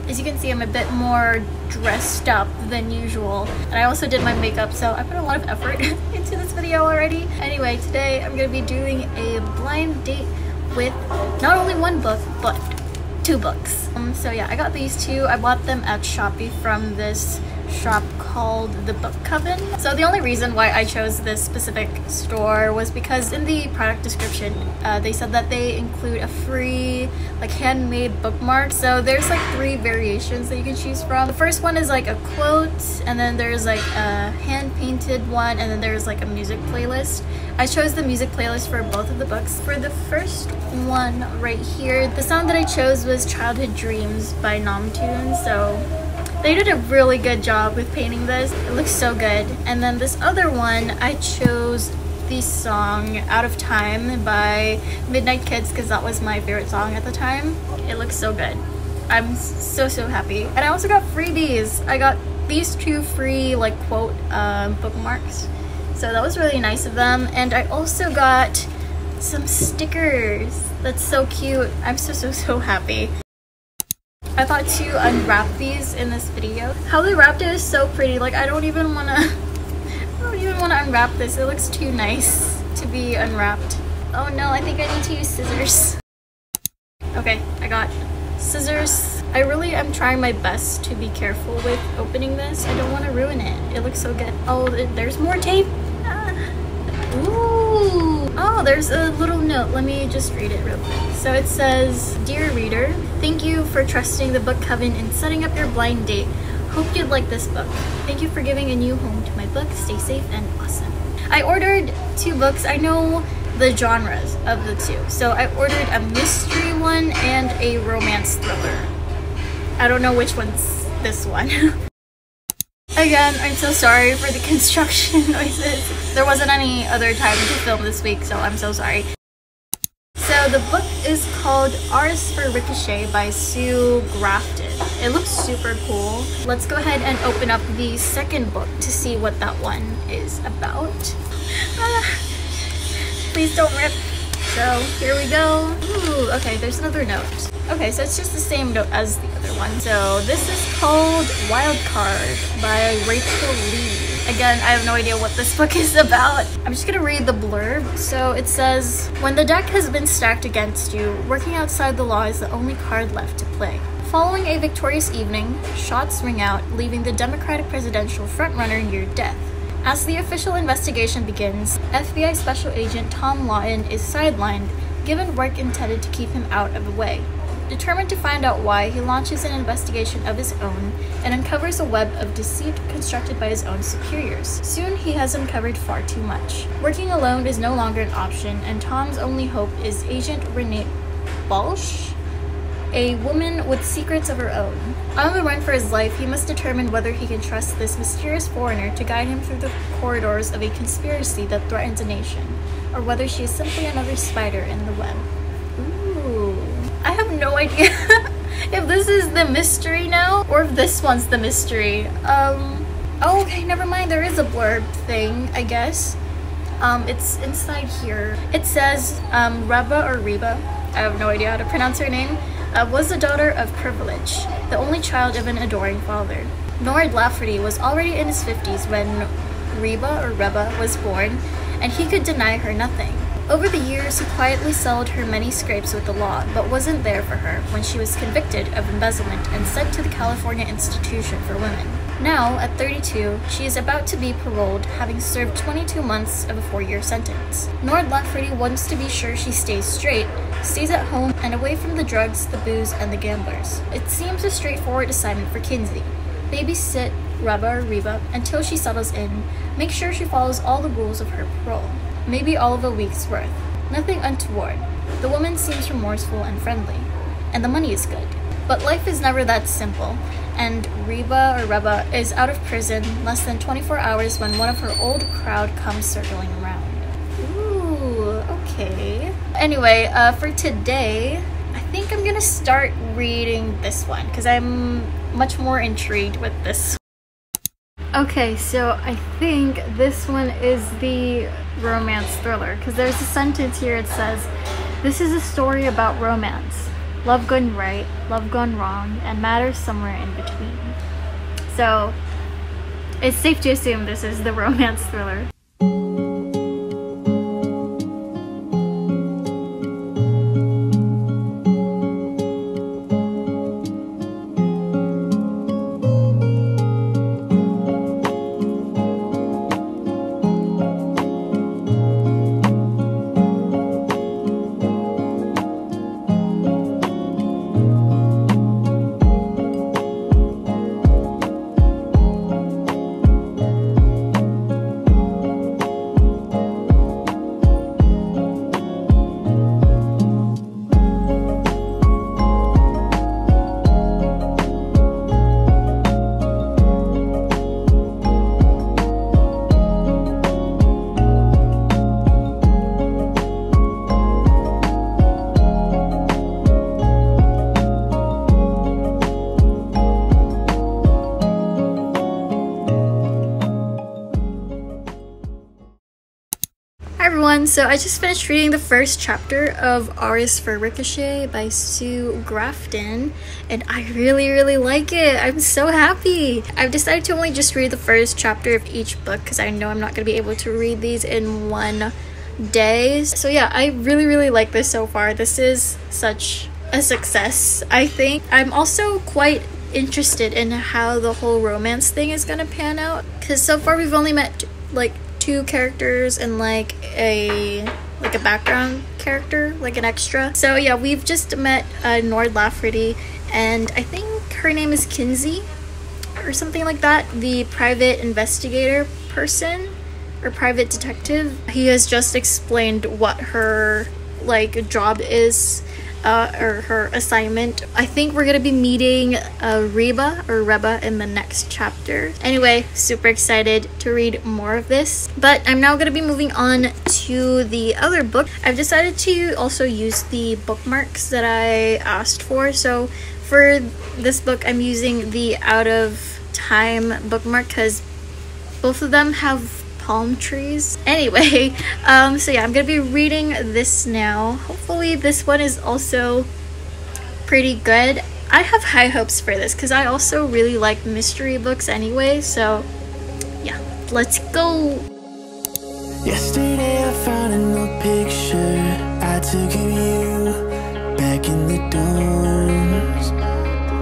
As you can see, I'm a bit more dressed up than usual. And I also did my makeup, so I put a lot of effort into this video already. Anyway, today I'm gonna be doing a blind date with not only one book, but 2 books. So yeah, I got these 2. I bought them at Shopee from this shop called the Book Coven. So the only reason why I chose this specific store was because in the product description they said that they include a free like handmade bookmark. So there's like 3 variations that you can choose from. The first one is like a quote, and then there's like a hand painted one, and then there's like a music playlist. I chose the music playlist for both of the books. For the first one right here, the song that I chose was Childhood Dreams by Namtoon. So they did a really good job with painting this. It looks so good. And then this other one, I chose the song Out of Time by Midnight Kids because that was my favorite song at the time. It looks so good. I'm so happy. And I also got freebies. I got these 2 free like quote bookmarks. So that was really nice of them. And I also got some stickers. That's so cute. I'm so happy. I thought to unwrap these in this video. How they wrapped it is so pretty. Like I don't even wanna unwrap this. It looks too nice to be unwrapped. Oh no, I think I need to use scissors. Okay, I got scissors. I really am trying my best to be careful with opening this. I don't want to ruin it. It looks so good. Oh, there's more tape. Ooh. Oh, there's a little note. Let me just read it real quick. So it says, "Dear reader, thank you for trusting the Book Coven in setting up your blind date. Hope you'd like this book. Thank you for giving a new home to my book. Stay safe and awesome." I ordered 2 books. I know the genres of the 2. So I ordered a mystery one and a romance thriller. I don't know which one's this one. Again, I'm so sorry for the construction noises. There wasn't any other time to film this week, so I'm so sorry. So the book is called R's for Ricochet by Sue Grafton. It looks super cool. Let's go ahead and open up the second book to see what that one is about. Please don't rip. So here we go. Ooh, okay, there's another note. Okay, so it's just the same note as the other one. So this is called Wild Card by Rachel Lee. Again, I have no idea what this book is about. I'm just gonna read the blurb. So it says, "When the deck has been stacked against you, working outside the law is the only card left to play. Following a victorious evening, shots ring out, leaving the Democratic presidential frontrunner near death. As the official investigation begins, FBI Special Agent Tom Lawton is sidelined, given work intended to keep him out of the way. Determined to find out why, he launches an investigation of his own and uncovers a web of deceit constructed by his own superiors. Soon, he has uncovered far too much. Working alone is no longer an option, and Tom's only hope is Agent Renee Balch, a woman with secrets of her own. On the run for his life, he must determine whether he can trust this mysterious foreigner to guide him through the corridors of a conspiracy that threatens a nation, or whether she is simply another spider in the web." Ooh. I have no idea if this is the mystery now, or if this one's the mystery. Oh, okay, never mind. There is a blurb thing, I guess. It's inside here. It says, Reba, I have no idea how to pronounce her name, was the daughter of privilege, the only child of an adoring father. Nord Lafferty was already in his 50s when Reba was born, and he could deny her nothing. Over the years, he quietly settled her many scrapes with the law, but wasn't there for her when she was convicted of embezzlement and sent to the California Institution for Women. Now, at 32, she is about to be paroled, having served 22 months of a 4-year sentence. Nord Lafferty wants to be sure she stays straight, stays at home and away from the drugs, the booze, and the gamblers. It seems a straightforward assignment for Kinsey. Babysit Reba until she settles in, make sure she follows all the rules of her parole. Maybe all of a week's worth. Nothing untoward. The woman seems remorseful and friendly. And the money is good. But life is never that simple. And Reba is out of prison less than 24 hours when one of her old crowd comes circling around. Ooh, okay. Anyway, for today, I think I'm gonna start reading this one because I'm much more intrigued with this. Okay, so I think this one is the romance thriller because there's a sentence here. It says, "This is a story about romance. love gone right, love gone wrong, and matters somewhere in between. So it's safe to assume this is the romance thriller. So I just finished reading the first chapter of R is for Ricochet by Sue Grafton, and I really like it. I'm so happy. I've decided to only just read the first chapter of each book because I know I'm not going to be able to read these in one day. So yeah, I really like this so far. This is such a success, I think. I'm also quite interested in how the whole romance thing is going to pan out, because so far we've only met like 2 characters and like a background character, like an extra. So yeah, we've just met Nord Lafferty, and I think her name is Kinsey or something like that, the private investigator person or private detective. He has just explained what her like job is, or her assignment. I think we're gonna be meeting Reba in the next chapter. Anyway, super excited to read more of this, but I'm now gonna be moving on to the other book. I've decided to also use the bookmarks that I asked for. So for this book, I'm using the Out of Time bookmark because both of them have palm trees. Anyway, so yeah, I'm gonna be reading this now. Hopefully this one is also pretty good. I have high hopes for this because I also really like mystery books anyway, so yeah, let's go. Yesterday I found an old picture I took of you back in the dorms,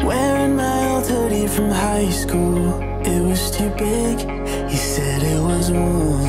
wearing my old hoodie from high school. It was too big, he said it was warm.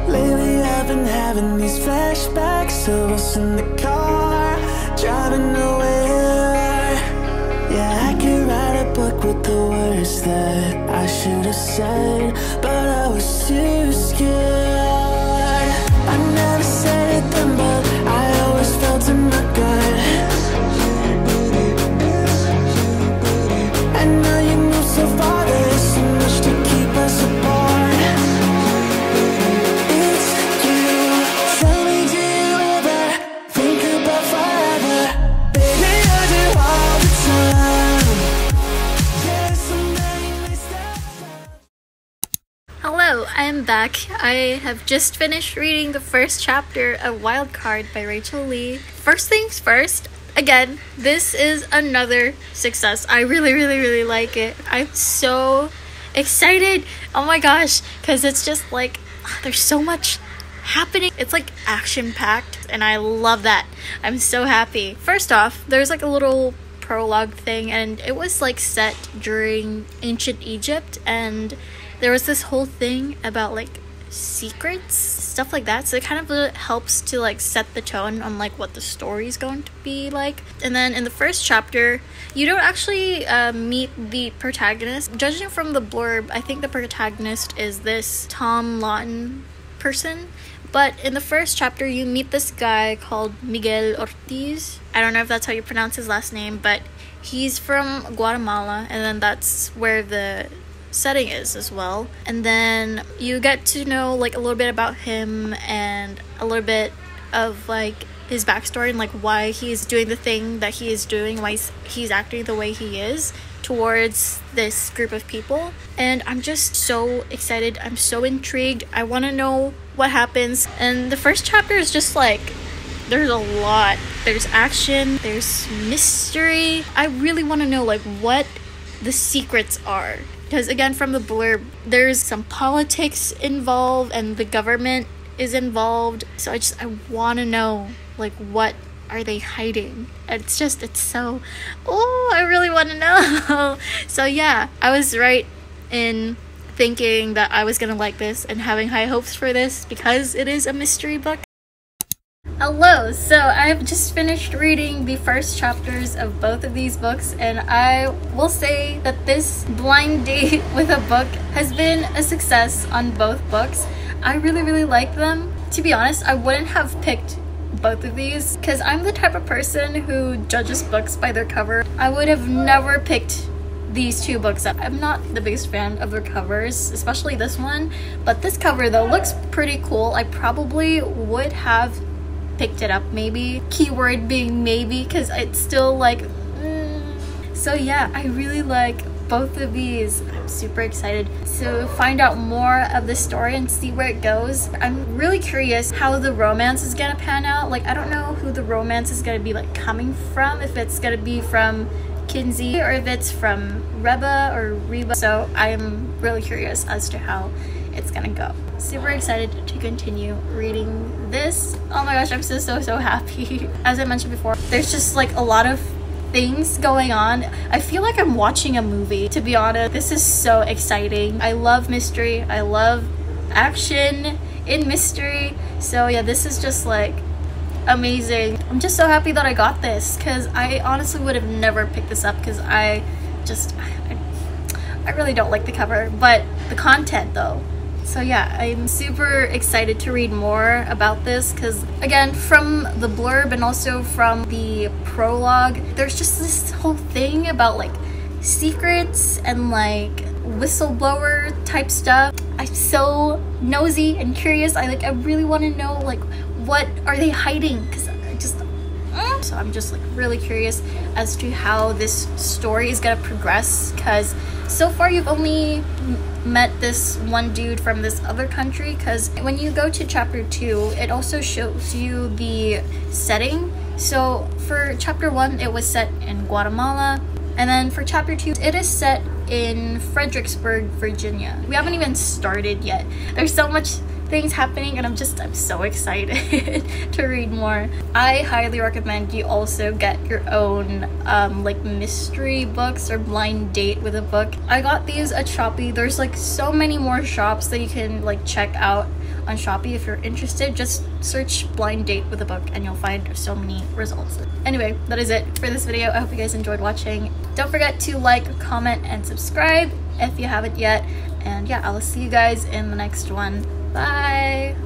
Lately I've been having these flashbacks of us in the car, driving nowhere. Yeah, I could write a book with the words that I should have said, but I was too scared. I never said it then, but I always felt in my gut. I know you moved so far, there's so much to keep us apart. It's you. Tell me, do you ever think about forever? Baby, I do all the time. Yeah, someday you may stop. Hello, I'm back. I have just finished reading the first chapter of Wild Card by Rachel Lee. First things first, again, this is another success. I really like it. I'm so excited. Oh my gosh, because it's just like there's so much happening. It's like action-packed, and I love that. I'm so happy. First off, there's like a little prologue thing, and it was like set during ancient Egypt, and there was this whole thing about like secrets, stuff like that, so it kind of helps to like set the tone on like what the story is going to be like. And then in the first chapter, you don't actually meet the protagonist. Judging from the blurb, I think the protagonist is this Tom Lawton person, but in the first chapter you meet this guy called Miguel Ortiz. I don't know if that's how you pronounce his last name, but he's from Guatemala, and then that's where the setting is as well. And then you get to know like a little bit about him and a little bit of like his backstory and like why he's doing the thing that he is doing, why he's acting the way he is towards this group of people. And I'm just so excited. I'm so intrigued. I want to know what happens. And the first chapter is just like there's a lot. There's action, there's mystery. I really want to know like what the secrets are, because again, from the blurb, there's some politics involved and the government is involved. So I want to know like what are they hiding. And it's so, oh, I really want to know. So yeah, I was right in thinking that I was gonna like this and having high hopes for this because it is a mystery book. Hello, so I've just finished reading the first chapters of both of these books, and I will say that this blind date with a book has been a success on both books. I really like them. To be honest, I wouldn't have picked both of these because I'm the type of person who judges books by their cover. I would have never picked these two books up. I'm not the biggest fan of their covers, especially this one, but this cover though looks pretty cool. I probably would have picked it up, maybe. Keyword being maybe, because it's still like So yeah, I really like both of these. I'm super excited to find out more of the story and see where it goes. I'm really curious how the romance is gonna pan out. Like, I don't know who the romance is gonna be like coming from, if it's gonna be from Kinsey or if it's from Reba or Reba. So I'm really curious as to how it's gonna go. Super excited to continue reading this. Oh my gosh, I'm so happy. As I mentioned before, there's just like a lot of things going on. I feel like I'm watching a movie, to be honest. This is so exciting. I love mystery. I love action in mystery. So yeah, this is just like amazing. I'm just so happy that I got this because I honestly would have never picked this up because I really don't like the cover, but the content though. So yeah, I'm super excited to read more about this because again, from the blurb and also from the prologue, there's just this whole thing about like secrets and like whistleblower type stuff. I'm so nosy and curious. I really want to know like what are they hiding, because so I'm just like really curious as to how this story is gonna progress, because so far you've only met this one dude from this other country, because when you go to chapter 2 it also shows you the setting. So for chapter 1 it was set in Guatemala, and then for chapter 2 it is set in Fredericksburg, Virginia. We haven't even started yet. There's so much things happening and I'm so excited to read more. I highly recommend you also get your own like mystery books or blind date with a book. I got these at Shopee. There's like so many more shops that you can like check out on Shopee if you're interested. Just search blind date with a book and you'll find so many results. Anyway, that is it for this video. I hope you guys enjoyed watching. Don't forget to like, comment, and subscribe if you haven't yet. And yeah, I'll see you guys in the next one. Bye!